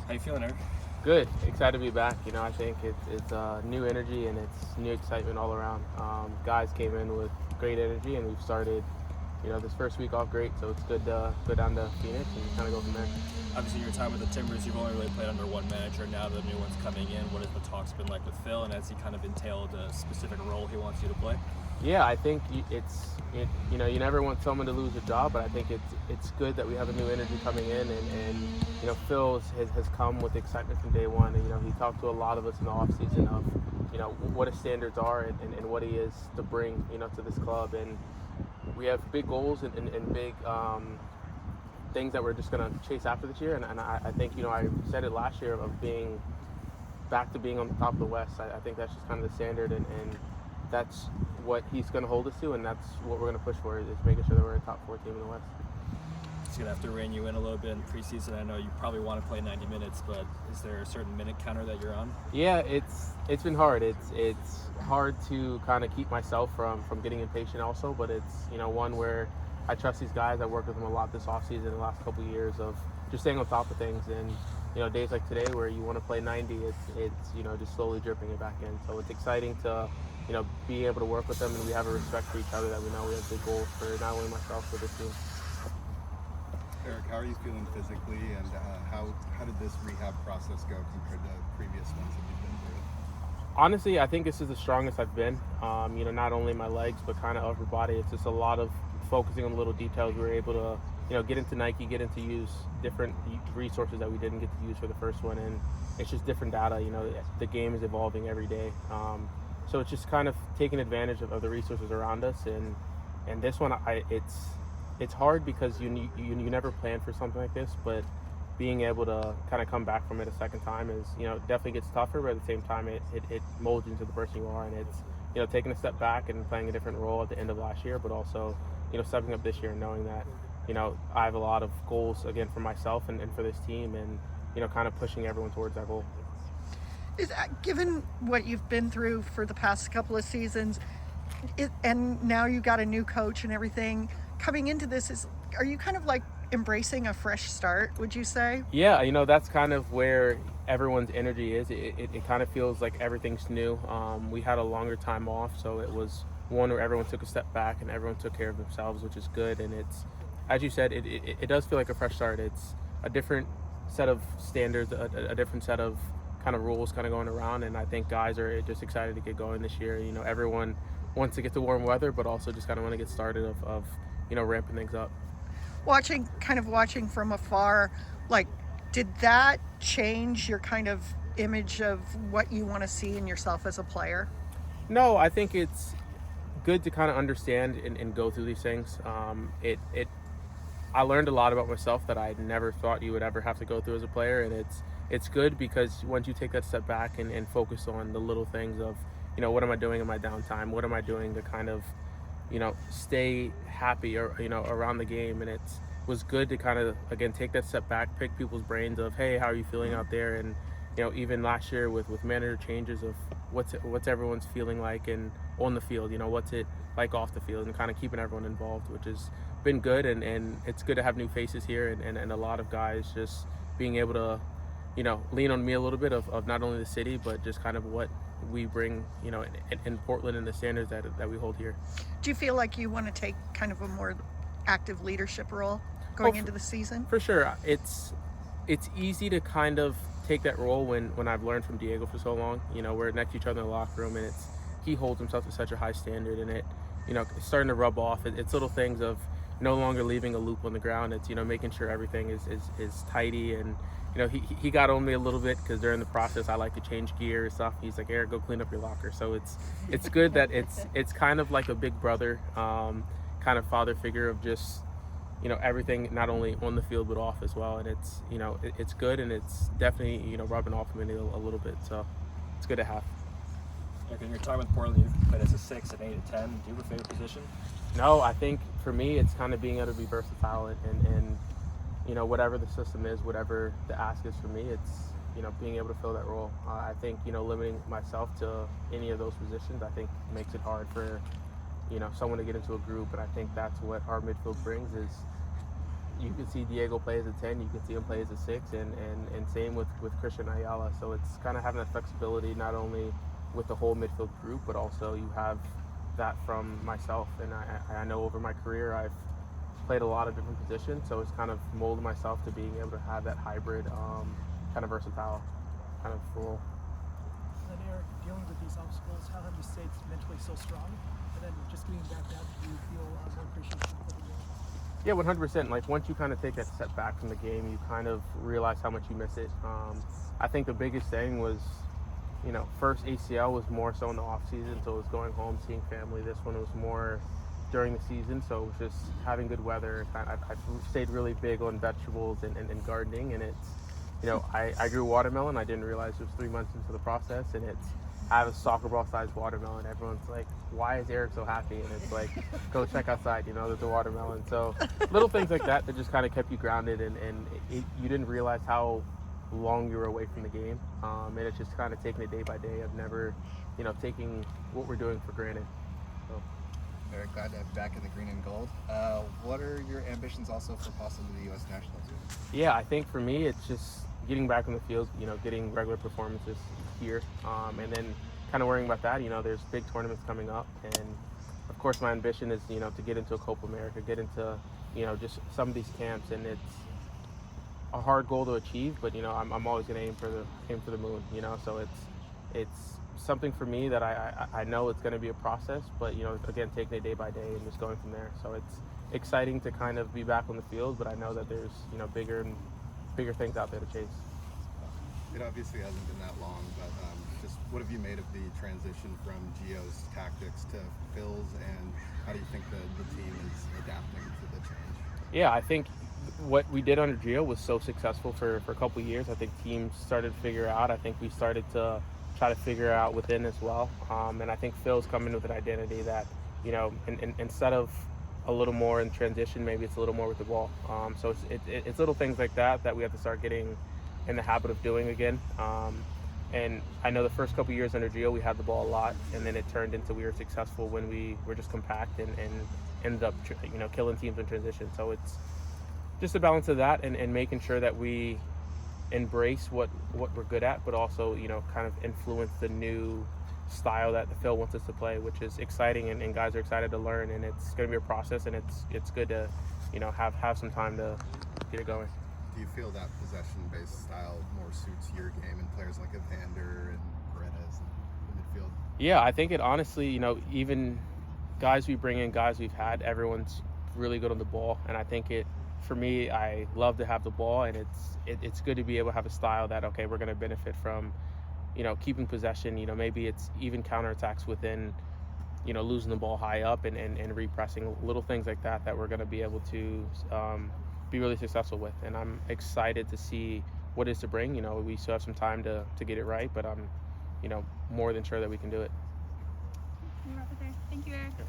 How you feeling, Eryk? Good. Excited to be back. I think it's new energy and it's new excitement all around. Guys came in with great energy and we've started, this first week off great. So it's good to go down to Phoenix and kind of go from there. Obviously, your time with the Timbers, you've only really played under one manager. Now the new one's coming in. What has the talks been like with Phil, and has he kind of entailed a specific role he wants you to play? Yeah, I think you never want someone to lose a job, but I think it's good that we have a new energy coming in, and Phil has come with excitement from day one. And, he talked to a lot of us in the off season of what his standards are and what he is to bring to this club, and we have big goals and big things that we're just going to chase after this year. And I think I said it last year of being back to being on the top of the West. I think that's just kind of the standard, and that's what he's going to hold us to, and that's what we're going to push for, is making sure that we're a top 4 team in the West. He's going to have to rein you in a little bit in preseason. I know you probably want to play 90 minutes, but is there a certain minute counter that you're on? Yeah, it's been hard. It's hard to kind of keep myself from getting impatient also, but it's one where I trust these guys. I worked with them a lot this offseason, the last couple of years, of just staying on top of things, and days like today where you want to play 90, it's just slowly dripping it back in. So it's exciting to be able to work with them, and we have a respect for each other that we know we have big goals for not only myself but this team. Eryk, how are you feeling physically, and how did this rehab process go compared to previous ones that you've been through? Honestly, I think this is the strongest I've been. Not only my legs, but kind of upper body. It's just a lot of focusing on little details. We were able to, get into Nike, get into use different resources that we didn't get to use for the first one, and it's just different data. The game is evolving every day. So it's just kind of taking advantage of the resources around us, and this one, it's hard because you never plan for something like this, but being able to kind of come back from it a second time is definitely gets tougher, but at the same time it molds you into the person you are, and it's taking a step back and playing a different role at the end of last year, but also stepping up this year and knowing that I have a lot of goals again for myself and for this team, and kind of pushing everyone towards that goal. Given what you've been through for the past couple of seasons, and now you got a new coach and everything, coming into this, are you kind of like embracing a fresh start, would you say? Yeah, that's kind of where everyone's energy is. It kind of feels like everything's new. We had a longer time off, so it was one where everyone took a step back and everyone took care of themselves, which is good. And it's, as you said, it does feel like a fresh start. It's a different set of standards, a different set of kind of rules kind of going around, and I think guys are just excited to get going this year. Everyone wants to get to warm weather, but also just kind of want to get started of ramping things up. Watching from afar, like, did that change your kind of image of what you want to see in yourself as a player? No, I think it's good to kind of understand and go through these things. I learned a lot about myself that I never thought you would ever have to go through as a player, and it's good because once you take that step back and focus on the little things of, what am I doing in my downtime? What am I doing to kind of, stay happy or, around the game? And it was good to kind of, again, take that step back, pick people's brains of, hey, how are you feeling out there? And, even last year with manager changes of what's everyone's feeling like and on the field, what's it like off the field, and kind of keeping everyone involved, which has been good. And it's good to have new faces here and a lot of guys just being able to, lean on me a little bit of not only the city, but just kind of what we bring, in Portland and the standards that we hold here. Do you feel like you want to take kind of a more active leadership role going into the season? For sure. It's easy to kind of take that role when I've learned from Diego for so long. We're next to each other in the locker room, and he holds himself to such a high standard, and it's starting to rub off. It's little things of no longer leaving a loop on the ground. It's making sure everything is tidy, and he got on me a little bit because during the process I like to change gear and stuff. He's like, Eryk, go clean up your locker. So it's good that it's kind of like a big brother kind of father figure of just everything, not only on the field but off as well. And it's good, and it's definitely rubbing off of me a little bit. So it's good to have. In your time with Portland, you've played as a 6, an 8, and 10. Do you have a favorite position? No, I think for me it's kind of being able to be versatile and whatever the system is, whatever the ask is for me, it's being able to fill that role. I think limiting myself to any of those positions, I think makes it hard for someone to get into a group. And I think that's what our midfield brings is you can see Diego play as a 10, you can see him play as a 6, and same with Christian Ayala. So it's kind of having that flexibility not only with the whole midfield group, but also you have that from myself. And I know over my career I've played a lot of different positions, so it's kind of molded myself to being able to have that hybrid, kind of versatile kind of role. And then Eryk, dealing with these obstacles, how have you stayed mentally so strong? And then just getting back out, do you feel more appreciation for the game? Yeah, 100%. Like once you kind of take that step back from the game, you kind of realize how much you miss it. I think the biggest thing was, first ACL was more so in the off season, so it was going home, seeing family. This one was more during the season, so it was just having good weather. I stayed really big on vegetables and gardening, and it's, I grew watermelon. I didn't realize it was 3 months into the process, and I have a soccer ball sized watermelon. Everyone's like, why is Eryk so happy? And it's like, go check outside, there's a watermelon. So little things like that just kind of kept you grounded, and you didn't realize how long you were away from the game. And it's just kind of taking it day by day of never, taking what we're doing for granted. So. Very glad to have you back in the green and gold. What are your ambitions also for possibly the U.S. national team? Yeah, I think for me, it's just getting back on the field, getting regular performances here, and then kind of worrying about that. There's big tournaments coming up, and of course my ambition is, to get into a Copa America, get into, just some of these camps, and it's a hard goal to achieve, but I'm always going to aim for the moon, so it's something for me that I know it's going to be a process, but again, taking it day by day and just going from there. So it's exciting to kind of be back on the field, but I know that there's bigger things out there to chase. It obviously hasn't been that long, but just what have you made of the transition from Gio's tactics to Phil's, and how do you think the team is adapting to the change? Yeah, I think what we did under Gio was so successful for a couple of years. I think teams started to figure out. I think we started to try to figure out within as well. And I think Phil's coming with an identity that, instead of a little more in transition, maybe it's a little more with the ball. So it's little things like that we have to start getting in the habit of doing again. And I know the first couple of years under Gio, we had the ball a lot, and then it turned into we were successful when we were just compact and ended up, killing teams in transition. So it's just a balance of that and making sure that we embrace what we're good at, but also, kind of influence the new style that Phil wants us to play, which is exciting, and guys are excited to learn, and it's going to be a process, and it's good to, have some time to get it going. Do you feel that possession-based style more suits your game and players like Evander and Paredes in the midfield? Yeah, I think it honestly, even guys we bring in, guys we've had, everyone's really good on the ball, and I think for me, I love to have the ball, and it's good to be able to have a style that, okay, we're going to benefit from, keeping possession. Maybe it's even counterattacks within, losing the ball high up and repressing, little things like that we're going to be able to be really successful with. And I'm excited to see what it is to bring. We still have some time to get it right, but I'm, more than sure that we can do it. We'll wrap it there. Thank you, Eryk.